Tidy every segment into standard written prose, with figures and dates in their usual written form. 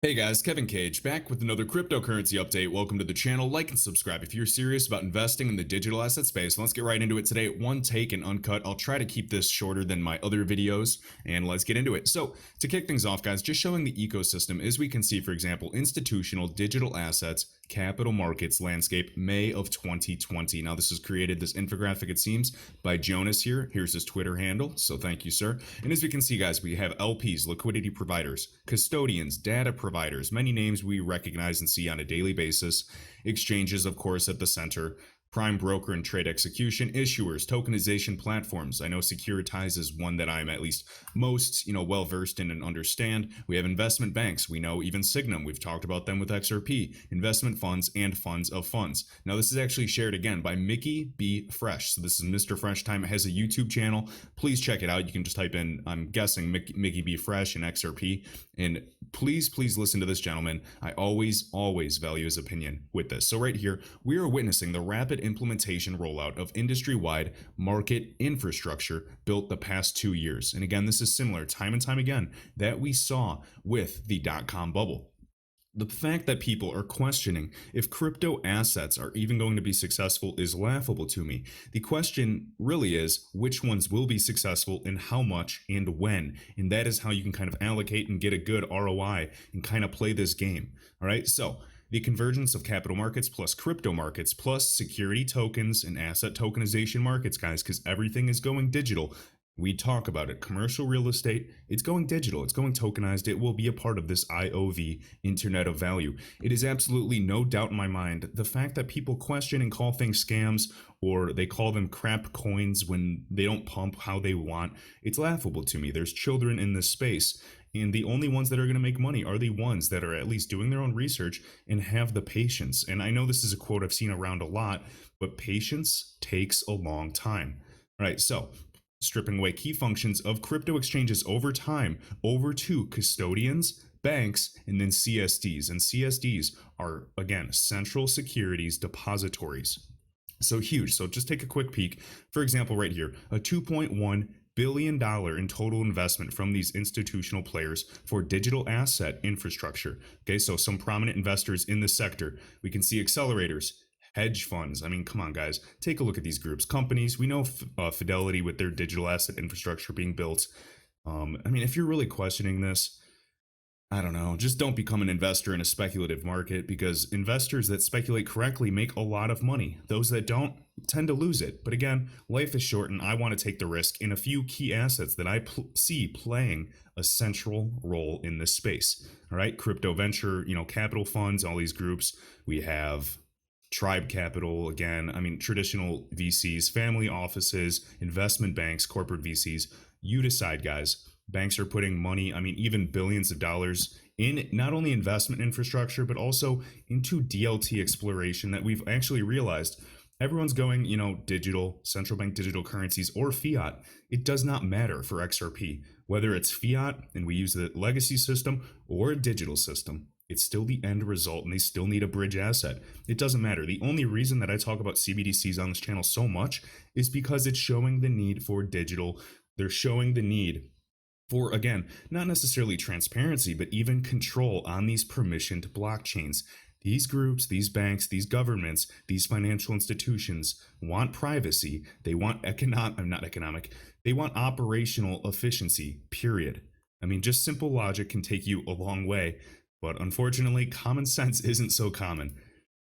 Hey guys, Kevin Cage back with another cryptocurrency update. Welcome to the channel. Like and subscribe if you're serious about investing in the digital asset space. Let's get right into it today. One take and uncut. I'll try to keep this shorter than my other videos, and let's get into it. So to kick things off, guys, just showing the ecosystem as we can see, for example, institutional digital assets, capital markets landscape, May of 2020. Now this is created, this infographic, it seems, by Jonas here. Here's his Twitter handle, so thank you, sir. And as we can see, guys, we have LPs, liquidity providers, custodians, data providers, many names we recognize and see on a daily basis, exchanges, of course, at the center, prime broker and trade execution, issuers, tokenization platforms. I know Securitize is one that I'm at least most, well versed in and understand. We have investment banks. We know even Signum. We've talked about them with XRP, investment funds, and funds of funds. Now, this is actually shared again by Mickey B. Fresh. So this is Mr. Fresh Time. It has a YouTube channel. Please check it out. You can just type in, I'm guessing, Mickey B. Fresh and XRP. And please listen to this gentleman. I always value his opinion with this. So right here, we are witnessing the rapid implementation rollout of industry-wide market infrastructure built the past 2 years. And again, this is similar time and time again that we saw with the dot-com bubble. The fact that people are questioning if crypto assets are even going to be successful is laughable to me. The question really is which ones will be successful and how much and when. And that is how you can kind of allocate and get a good ROI and kind of play this game. All right, so the convergence of capital markets plus crypto markets plus security tokens and asset tokenization markets, guys, because everything is going digital. We talk about it. Commercial real estate, it's going digital. It's going tokenized. It will be a part of this IOV, Internet of Value. It is absolutely no doubt in my mind the fact that people question and call things scams, or they call them crap coins when they don't pump how they want. It's laughable to me. There's children in this space, and the only ones that are going to make money are the ones that are at least doing their own research and have the patience. And I know this is a quote I've seen around a lot, but patience takes a long time. All right, so stripping away key functions of crypto exchanges over time over to custodians, banks, and then CSDs. And CSDs are, again, central securities depositories. So huge. So just take a quick peek. For example, right here, a $2.1 billion in total investment from these institutional players for digital asset infrastructure. Okay, so some prominent investors in the sector. We can see accelerators, hedge funds. I mean, come on, guys. Take a look at these groups. Companies, we know Fidelity with their digital asset infrastructure being built. I mean, if you're really questioning this, I don't know, just don't become an investor in a speculative market, because investors that speculate correctly make a lot of money. Those that don't tend to lose it. But again, life is short, and I want to take the risk in a few key assets that I see playing a central role in this space. All right, crypto venture, capital funds, all these groups. We have Tribe Capital, again, I mean, traditional VCs, family offices, investment banks, corporate VCs. You decide, guys. Banks are putting money, I mean, even billions of dollars in not only investment infrastructure, but also into DLT exploration that we've actually realized everyone's going, digital, central bank digital currencies or fiat. It does not matter for XRP, whether it's fiat and we use the legacy system or a digital system. It's still the end result, and they still need a bridge asset. It doesn't matter. The only reason that I talk about CBDCs on this channel so much is because it's showing the need for digital. They're showing the need for, again, not necessarily transparency, but even control on these permissioned blockchains. These groups, these banks, these governments, these financial institutions want privacy. They want they want operational efficiency, period. I mean, just simple logic can take you a long way. But unfortunately, common sense isn't so common.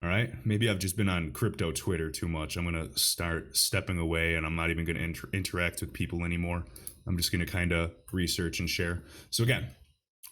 All right, maybe I've just been on crypto Twitter too much. I'm going to start stepping away, and I'm not even going to interact with people anymore. I'm just going to kind of research and share. So again,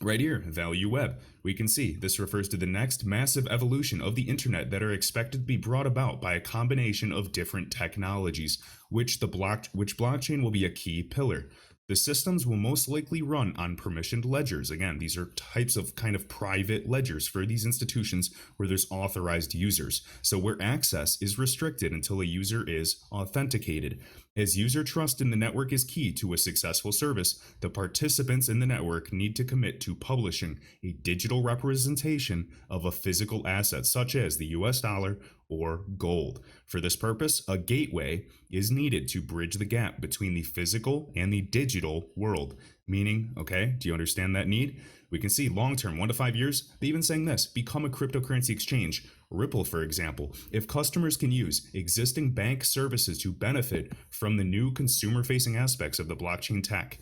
right here, Value Web, we can see this refers to the next massive evolution of the internet that are expected to be brought about by a combination of different technologies, which blockchain will be a key pillar. The systems will most likely run on permissioned ledgers. Again, these are types of kind of private ledgers for these institutions where there's authorized users. So where access is restricted until a user is authenticated. As user trust in the network is key to a successful service, the participants in the network need to commit to publishing a digital representation of a physical asset, such as the US dollar or gold. For this purpose, a gateway is needed to bridge the gap between the physical and the digital world, Meaning, okay, do you understand that need? We can see long term, 1 to 5 years, they even saying this, become a cryptocurrency exchange. Ripple, for example, if customers can use existing bank services to benefit from the new consumer facing aspects of the blockchain tech,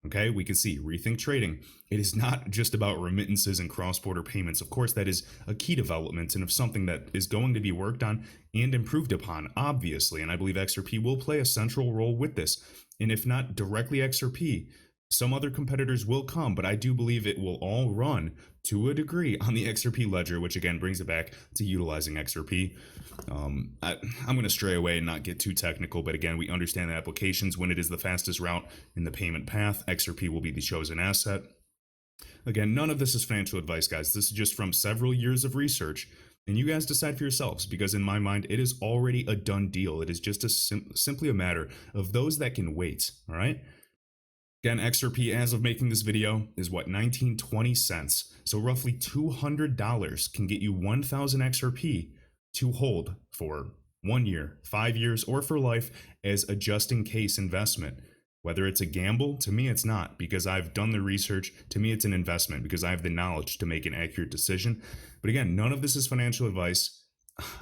okay, we can see rethink trading. It is not just about remittances and cross-border payments. Of course, that is a key development and of something that is going to be worked on and improved upon, obviously. And I believe XRP will play a central role with this. And if not directly XRP, some other competitors will come, but I do believe it will all run to a degree on the XRP ledger, which again brings it back to utilizing XRP. I'm going to stray away and not get too technical, but again, we understand the applications. When it is the fastest route in the payment path, XRP will be the chosen asset. Again, none of this is financial advice, guys. This is just from several years of research, and you guys decide for yourselves, because in my mind, it is already a done deal. It is just simply a matter of those that can wait, all right? Again, XRP as of making this video is what, 19-20 cents. So roughly $200 can get you 1,000 XRP to hold for 1 year, 5 years, or for life as a just in case investment. Whether it's a gamble, to me it's not, because I've done the research. To me it's an investment because I have the knowledge to make an accurate decision. But again, none of this is financial advice.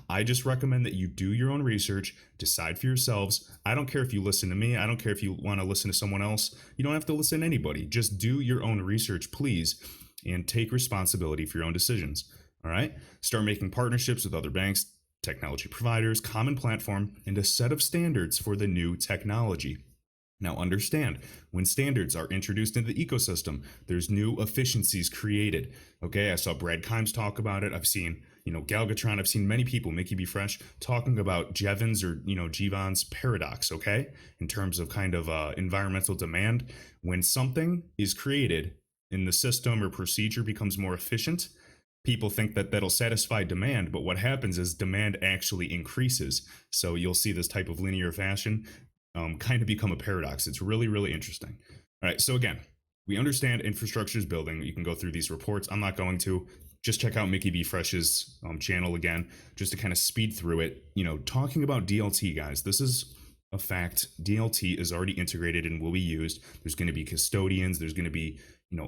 I just recommend that you do your own research, decide for yourselves. I don't care if you listen to me. I don't care if you want to listen to someone else. You don't have to listen to anybody. Just do your own research, please, and take responsibility for your own decisions. All right? Start making partnerships with other banks, technology providers, common platform, and a set of standards for the new technology. Now understand, when standards are introduced into the ecosystem, there's new efficiencies created. Okay, I saw Brad Kimes talk about it. I've seen, Galgatron. I've seen many people, Mickey B. Fresh, talking about Jevons or, Jevons paradox, okay? In terms of kind of environmental demand. When something is created and the system or procedure becomes more efficient, people think that that'll satisfy demand, but what happens is demand actually increases. So you'll see this type of linear fashion kind of become a paradox. It's really, really interesting. All right, so again, we understand infrastructure is building. You can go through these reports. I'm not going to. Just check out Mickey B. Fresh's channel again, just to kind of speed through it. Talking about DLT, guys, this is a fact. DLT is already integrated and will be used. There's going to be custodians. There's going to be,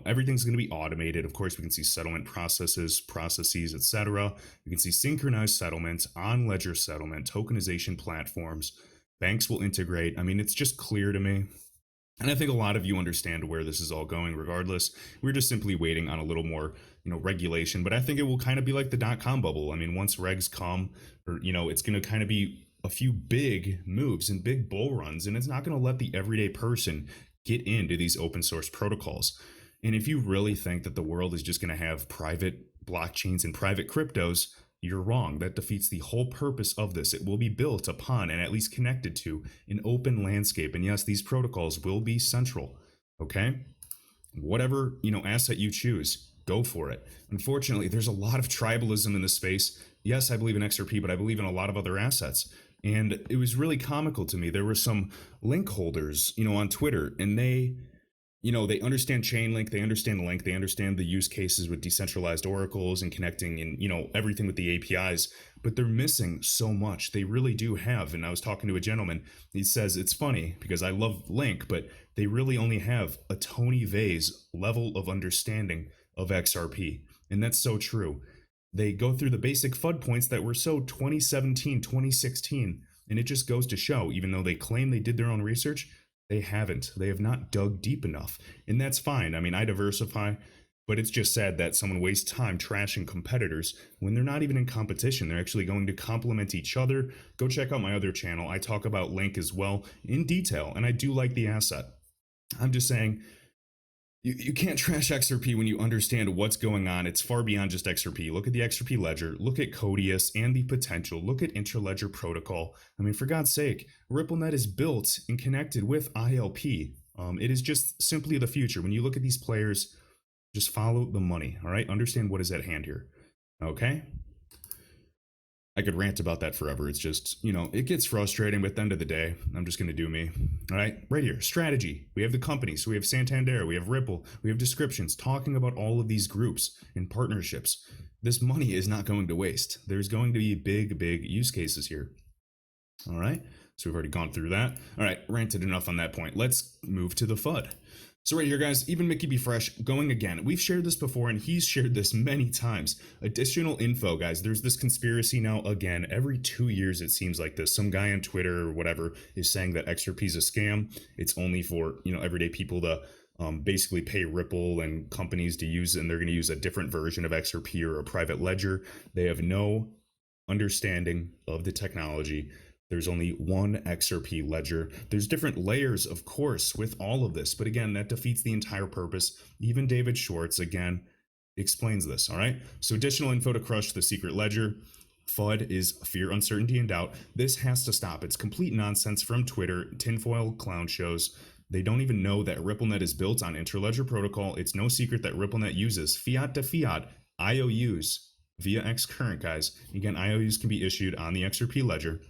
everything's going to be automated. Of course, we can see settlement processes, etc. We can see synchronized settlements, on-ledger settlement, tokenization platforms. Banks will integrate. I mean, it's just clear to me. And I think a lot of you understand where this is all going regardless. We're just simply waiting on a little more, regulation. But I think it will kind of be like the .com bubble. I mean, once regs come, or, it's going to kind of be a few big moves and big bull runs. And it's not going to let the everyday person get into these open source protocols. And if you really think that the world is just going to have private blockchains and private cryptos, you're wrong. That defeats the whole purpose of this. It will be built upon and at least connected to an open landscape. And yes, these protocols will be central. Okay? Whatever, asset you choose, go for it. Unfortunately, there's a lot of tribalism in this space. Yes, I believe in XRP, but I believe in a lot of other assets. And it was really comical to me. There were some link holders, on Twitter, and they understand Chainlink, they understand Link, they understand the use cases with decentralized oracles and connecting and, everything with the APIs, but they're missing so much. They really do have. And I was talking to a gentleman, he says, it's funny because I love Link, but they really only have a Tony Vay's level of understanding of XRP. And that's so true. They go through the basic FUD points that were so 2017, 2016, and it just goes to show, even though they claim they did their own research, they haven't. They have not dug deep enough. And that's fine. I mean, I diversify, but it's just sad that someone wastes time trashing competitors when they're not even in competition. They're actually going to complement each other. Go check out my other channel. I talk about Link as well in detail, and I do like the asset. I'm just saying, you can't trash XRP when you understand what's going on. It's far beyond just XRP. Look at the XRP ledger, look at Codius and the potential, look at intraledger protocol. I mean, for God's sake, RippleNet is built and connected with ILP. It is just simply the future. When you look at these players, just follow the money, all right? Understand what is at hand here, okay? I could rant about that forever. It's just, it gets frustrating, but at the end of the day, I'm just going to do me. All right, right here, strategy. We have the companies. So we have Santander, we have Ripple, we have descriptions talking about all of these groups and partnerships. This money is not going to waste. There's going to be big, big use cases here. All right, so we've already gone through that. All right, ranted enough on that point. Let's move to the FUD. So right here, guys, even Mickey B. Fresh going again. We've shared this before, and he's shared this many times. Additional info, guys. There's this conspiracy now again. Every 2 years, it seems like this. Some guy on Twitter or whatever is saying that XRP is a scam. It's only for, everyday people to basically pay Ripple and companies to use it, and they're going to use a different version of XRP or a private ledger. They have no understanding of the technology. There's only one XRP ledger. There's different layers, of course, with all of this. But again, that defeats the entire purpose. Even David Schwartz, again, explains this, all right? So additional info to crush the secret ledger. FUD is fear, uncertainty, and doubt. This has to stop. It's complete nonsense from Twitter, tinfoil clown shows. They don't even know that RippleNet is built on interledger protocol. It's no secret that RippleNet uses fiat to fiat IOUs via Xcurrent, guys. Again, IOUs can be issued on the XRP ledger.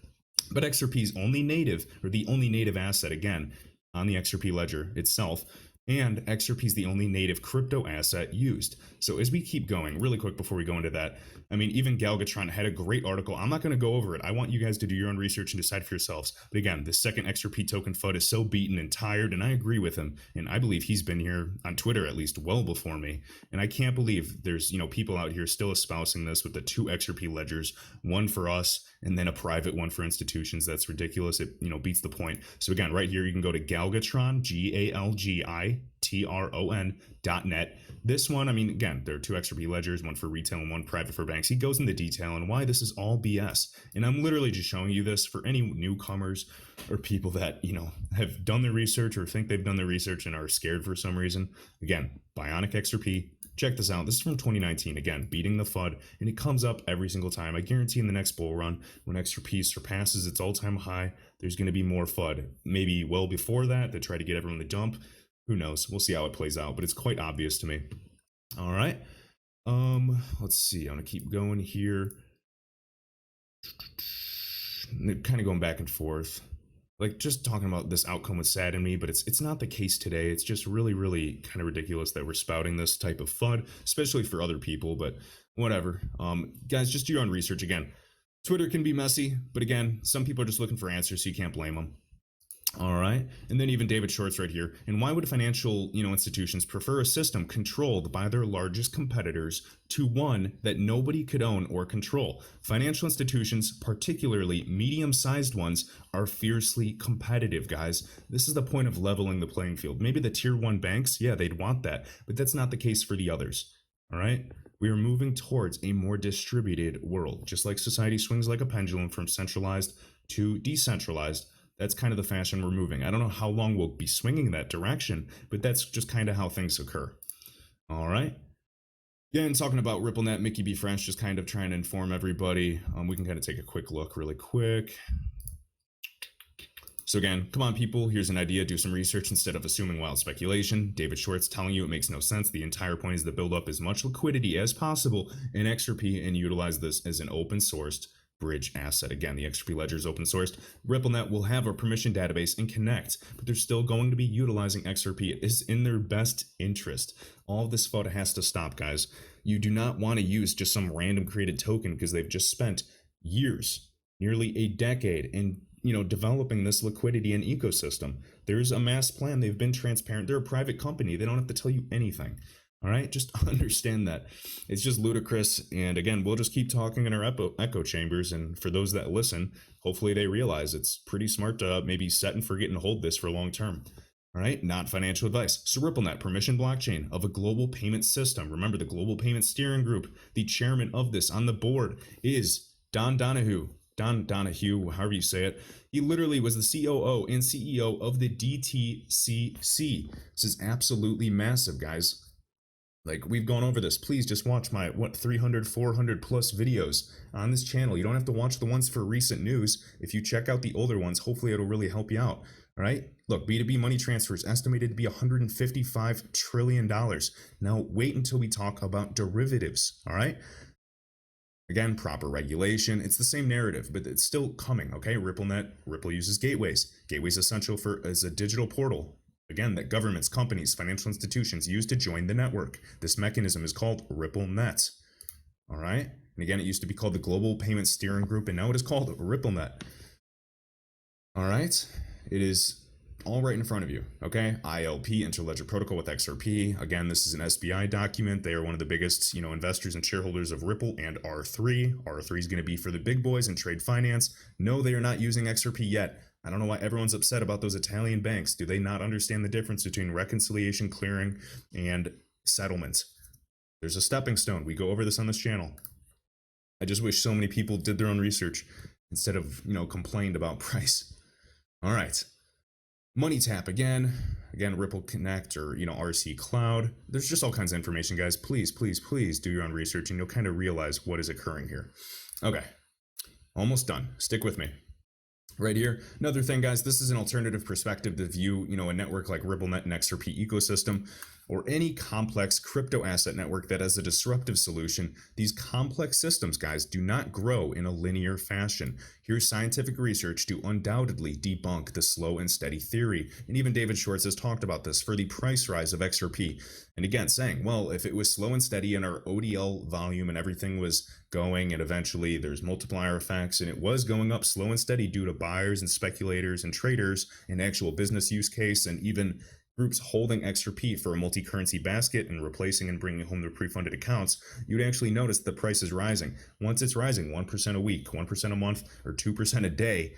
But XRP is only native, or the only native asset, again, on the XRP ledger itself. And XRP is the only native crypto asset used. So as we keep going, really quick before we go into that, even Galgatron had a great article. I'm not going to go over it. I want you guys to do your own research and decide for yourselves. But again, the second XRP token FUD is so beaten and tired, and I agree with him. And I believe he's been here on Twitter at least well before me. And I can't believe there's people out here still espousing this with the 2 XRP ledgers, one for us and then a private one for institutions. That's ridiculous. It beats the point. So again, right here you can go to Galgatron, GALGITRON.net. This one, again, there are 2 XRP ledgers, one for retail and one private for banks. He goes into detail on why this is all BS. And I'm literally just showing you this for any newcomers or people that, have done their research or think they've done their research and are scared for some reason. Again, Bionic XRP. Check this out. This is from 2019. Again, beating the FUD, and it comes up every single time. I guarantee in the next bull run, when XRP surpasses its all-time high, there's going to be more FUD. Maybe well before that, they try to get everyone to dump. Who knows? We'll see how it plays out, but it's quite obvious to me. All right. Let's see. I'm going to keep going here. Kind of going back and forth. Like, just talking about this outcome would sadden me, but it's not the case today. It's just really, really kind of ridiculous that we're spouting this type of FUD, especially for other people, but whatever. Guys, just do your own research. Again, Twitter can be messy, but again, some people are just looking for answers, so you can't blame them. All right. And then even David Schwartz right here. And why would financial, institutions prefer a system controlled by their largest competitors to one that nobody could own or control? Financial institutions, particularly medium-sized ones, are fiercely competitive, guys. This is the point of leveling the playing field. Maybe the tier 1 banks, yeah, they'd want that, but that's not the case for the others. All right. We are moving towards a more distributed world, just like society swings like a pendulum from centralized to decentralized. That's kind of the fashion we're moving. I don't know how long we'll be swinging that direction, but that's just kind of how things occur. All right. Again, talking about RippleNet, Mickey B. French, just kind of trying to inform everybody. We can kind of take a quick look really quick. So again, come on people, here's an idea, do some research instead of assuming wild speculation. David Schwartz telling you it makes no sense. The entire point is to build up as much liquidity as possible in XRP and utilize this as an open sourced bridge asset. Again, the XRP ledger is open sourced. RippleNet will have a permission database and connect, but they're still going to be utilizing XRP. It is in their best interest. All of this FUD has to stop, guys. You do not want to use just some random created token because they've just spent years, nearly a decade, in developing this liquidity and ecosystem. There's a mass plan. They've been transparent. They're a private company. They don't have to tell you anything. All right, just understand that. It's just ludicrous. And again, we'll just keep talking in our echo chambers. And for those that listen, hopefully they realize it's pretty smart to maybe set and forget and hold this for long term. All right, not financial advice. So RippleNet, permission blockchain of a global payment system. Remember the Global Payment Steering Group. The chairman of this on the board is Don Donahue, however you say it. He literally was the COO and CEO of the DTCC. This is absolutely massive, guys. Like, we've gone over this. Please just watch my 300 400 plus videos on this channel. You don't have to watch the ones for recent news. If you check out the older ones, hopefully it'll really help you out. All right, look, B2B money transfers estimated to be $155 trillion. Now wait until we talk about derivatives. All right, again, proper regulation. It's the same narrative, but it's still coming. Okay, Ripple uses gateways. Gateways essential as a digital portal. Again, that governments, companies, financial institutions use to join the network. This mechanism is called RippleNet. All right. And again, it used to be called the Global Payment Steering Group, and now it is called RippleNet. All right. It is all right in front of you, okay? ILP, Interledger Protocol with XRP. Again, this is an SBI document. They are one of the biggest, investors and shareholders of Ripple and R3. R3 is going to be for the big boys in trade finance. No, they are not using XRP yet. I don't know why everyone's upset about those Italian banks. Do they not understand the difference between reconciliation, clearing, and settlement? There's a stepping stone. We go over this on this channel. I just wish so many people did their own research instead of, complained about price. All right. Money tap again, Ripple Connect or, RC Cloud. There's just all kinds of information, guys. Please, please, please do your own research and you'll kind of realize what is occurring here. Okay. Almost done. Stick with me. Right here. Another thing, guys, this is an alternative perspective to view, a network like RippleNet and XRP ecosystem or any complex crypto asset network that has a disruptive solution. These complex systems, guys, do not grow in a linear fashion. Here's scientific research to undoubtedly debunk the slow and steady theory. And even David Schwartz has talked about this for the price rise of XRP. And again, saying, well, if it was slow and steady and our ODL volume and everything was going and eventually there's multiplier effects and it was going up slow and steady due to buyers and speculators and traders and actual business use case and even groups holding XRP for a multi-currency basket and replacing and bringing home their pre-funded accounts, you'd actually notice the price is rising. Once it's rising 1% a week, 1% a month, or 2% a day,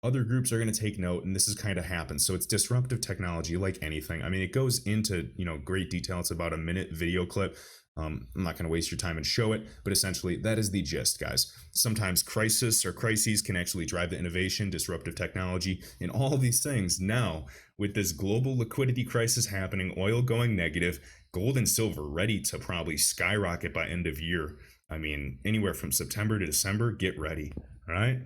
other groups are going to take note, and this is kind of happens. So it's disruptive technology like anything. I mean, it goes into, great detail. It's about a minute video clip. I'm not going to waste your time and show it, but essentially that is the gist, guys. Sometimes crisis or crises can actually drive the innovation, disruptive technology, and all of these things. Now, with this global liquidity crisis happening, oil going negative, gold and silver ready to probably skyrocket by end of year. I mean, anywhere from September to December, get ready, all right?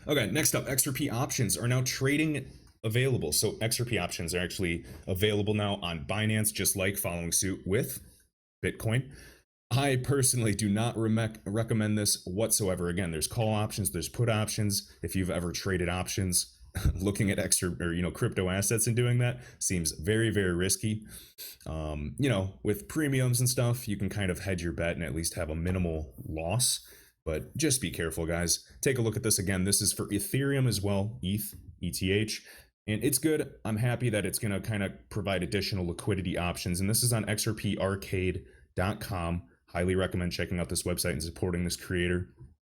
Okay, next up, XRP options are now trading available. So XRP options are actually available now on Binance, just like following suit with Bitcoin. I personally do not recommend this whatsoever. Again, there's call options, there's put options. If you've ever traded options, looking at crypto assets and doing that seems very, very risky. With premiums and stuff, you can kind of hedge your bet and at least have a minimal loss. But just be careful, guys. Take a look at this again. This is for Ethereum as well, ETH. And it's good. I'm happy that it's going to kind of provide additional liquidity options. And this is on xrparcade.com. Highly recommend checking out this website and supporting this creator.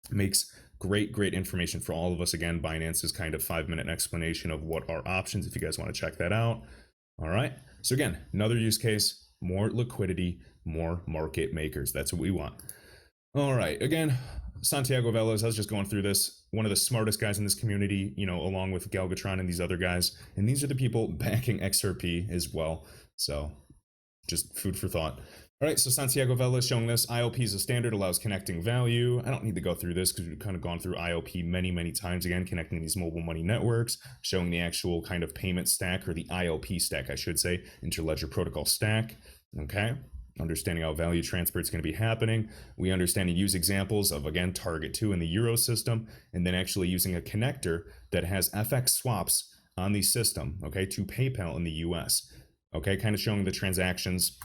It makes great information for all of us. Again, Binance is kind of 5-minute explanation of what are options if you guys want to check that out. All right. So again, another use case, more liquidity, more market makers. That's what we want. All right. Again, Santiago Velas, I was just going through this, one of the smartest guys in this community, along with Galgatron and these other guys. And these are the people backing XRP as well. So just food for thought. All right, so Santiago Velas showing this. ILP is a standard, allows connecting value. I don't need to go through this because we've kind of gone through ILP many times. Again, connecting these mobile money networks, showing the actual kind of payment stack, or the ILP stack, I should say, Interledger Protocol stack. Okay. Understanding how value transfer is going to be happening. We understand and use examples of, again, Target 2 in the Euro system, and then actually using a connector that has FX swaps on the system, okay, to PayPal in the US. Okay, kind of showing the transactions.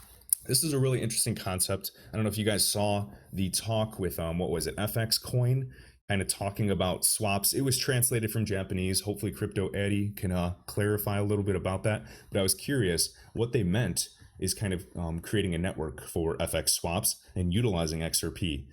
This is a really interesting concept. I don't know if you guys saw the talk with, FX Coin, kind of talking about swaps. It was translated from Japanese. Hopefully Crypto Eddie can clarify a little bit about that. But I was curious what they meant is kind of creating a network for FX swaps and utilizing XRP.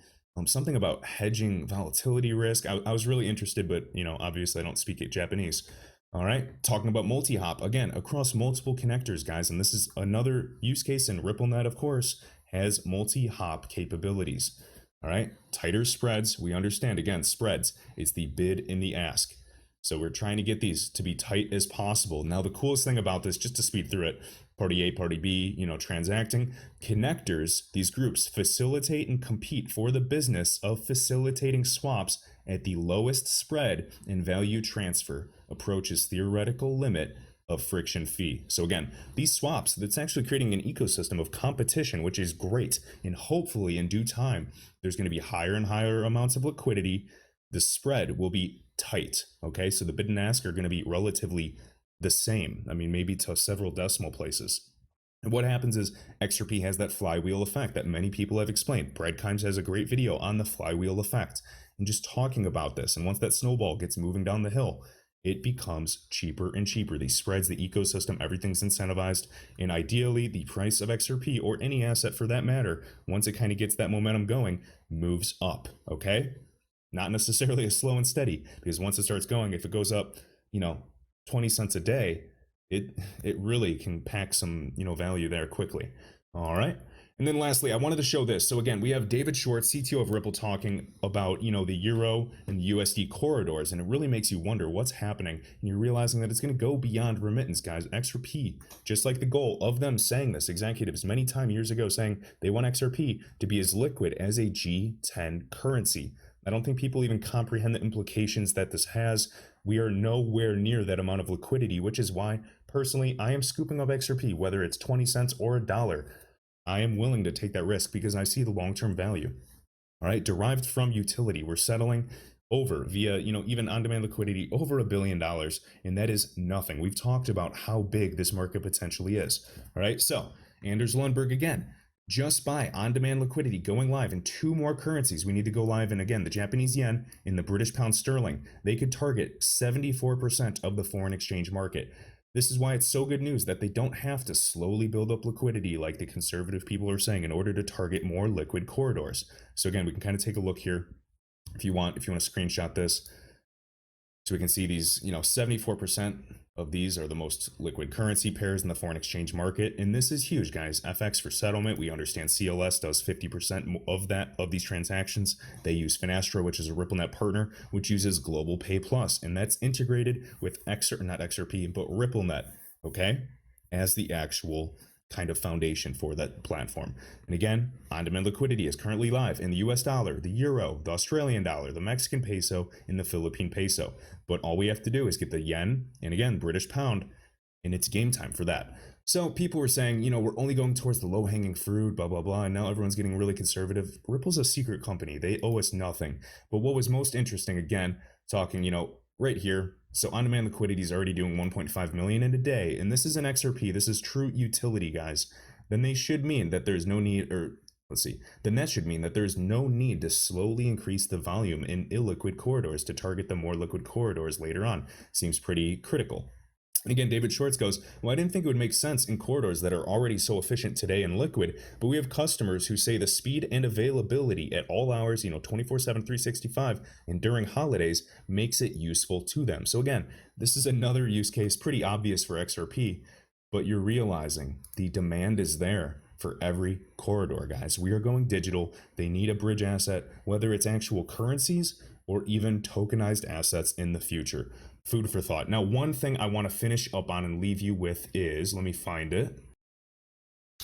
Something about hedging volatility risk. I was really interested, but obviously I don't speak Japanese. All right, talking about multi-hop, again, across multiple connectors, guys, and this is another use case, and RippleNet, of course, has multi-hop capabilities. All right, tighter spreads, we understand, again, spreads, it's the bid and the ask. So we're trying to get these to be tight as possible. Now, the coolest thing about this, just to speed through it, party A, party B, transacting, connectors, these groups facilitate and compete for the business of facilitating swaps at the lowest spread and value transfer approaches theoretical limit of friction fee. So again, these swaps, that's actually creating an ecosystem of competition, which is great. And hopefully in due time, there's going to be higher and higher amounts of liquidity. The spread will be tight. Okay, so the bid and ask are going to be relatively the same. I mean, maybe to several decimal places. And what happens is XRP has that flywheel effect that many people have explained. Breadkimes has a great video on the flywheel effect and just talking about this. And once that snowball gets moving down the hill, it becomes cheaper and cheaper. These spreads, the ecosystem, everything's incentivized. And ideally, the price of XRP or any asset for that matter, once it kind of gets that momentum going, moves up. Okay. Not necessarily a slow and steady, because once it starts going, if it goes up, 20 cents a day, it really can pack some, value there quickly. All right. And then lastly, I wanted to show this. So again, we have David Schwartz, CTO of Ripple, talking about, the Euro and USD corridors. And it really makes you wonder what's happening. And you're realizing that it's going to go beyond remittance, guys. XRP, just like the goal of them saying this, executives many times years ago saying they want XRP to be as liquid as a G10 currency. I don't think people even comprehend the implications that this has. We are nowhere near that amount of liquidity, which is why, personally, I am scooping up XRP, whether it's 20 cents or $1. I am willing to take that risk because I see the long-term value. All right, derived from utility, we're settling over via, even on-demand liquidity over $1 billion, and that is nothing. We've talked about how big this market potentially is. All right, so Anders Lundberg again. Just by on-demand liquidity going live in 2 more currencies. We need to go live in, again, the Japanese yen and the British pound sterling. They could target 74% of the foreign exchange market. This is why it's so good news that they don't have to slowly build up liquidity like the conservative people are saying in order to target more liquid corridors. So again, we can kind of take a look here if you want to screenshot this. So we can see these, 74% of these are the most liquid currency pairs in the foreign exchange market. And this is huge, guys. FX for settlement. We understand CLS does 50% of these transactions. They use Finastra, which is a RippleNet partner, which uses Global Pay Plus. And that's integrated with not XRP, but RippleNet, okay, as the actual kind of foundation for that platform. And again, on-demand liquidity is currently live in the US dollar, the euro, the Australian dollar, the Mexican peso, and the Philippine peso. But all we have to do is get the yen and again, British pound, and it's game time for that. So people were saying, we're only going towards the low-hanging fruit, blah, blah, blah, and now everyone's getting really conservative. Ripple's a secret company. They owe us nothing. But what was most interesting, again, talking, right here, so on-demand liquidity is already doing 1.5 million in a day, and this is an XRP. This is true utility, guys. Then they should mean that there's no need, then that should mean that there's no need to slowly increase the volume in illiquid corridors to target the more liquid corridors later on. Seems pretty critical. And again, David Schwartz goes, well, I didn't think it would make sense in corridors that are already so efficient today and liquid, but we have customers who say the speed and availability at all hours, 24/7, 365, and during holidays makes it useful to them. So again, this is another use case, pretty obvious for XRP, but you're realizing the demand is there for every corridor, guys. We are going digital. They need a bridge asset, whether it's actual currencies or even tokenized assets in the future. Food for thought. Now, one thing I want to finish up on and leave you with is, let me find it.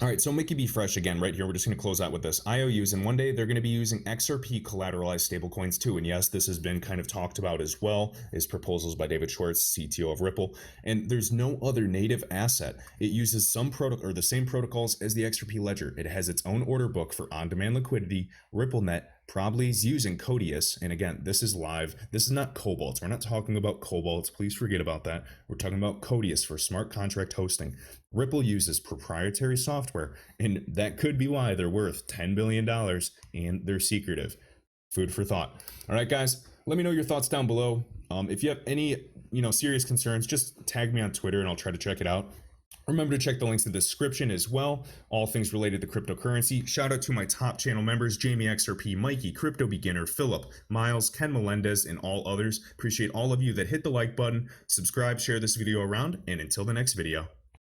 All right, so Mickey B Fresh again, right here. We're just going to close out with this. IOUs, and one day they're going to be using XRP collateralized stablecoins too. And yes, this has been kind of talked about as well as proposals by David Schwartz, CTO of Ripple. And there's no other native asset. It uses some protocol or the same protocols as the XRP ledger. It has its own order book for on-demand liquidity. RippleNet probably is using Codius. And again, this is live. This is not Cobalt. We're not talking about Cobalt. Please forget about that. We're talking about Codius for smart contract hosting. Ripple uses proprietary software, and that could be why they're worth $10 billion and they're secretive. Food for thought. All right, guys, let me know your thoughts down below. If you have any, serious concerns, just tag me on Twitter and I'll try to check it out. Remember to check the links in the description as well. All things related to cryptocurrency. Shout out to my top channel members, Jamie XRP, Mikey, Crypto Beginner, Philip, Miles, Ken Melendez, and all others. Appreciate all of you that hit the like button, subscribe, share this video around, and until the next video.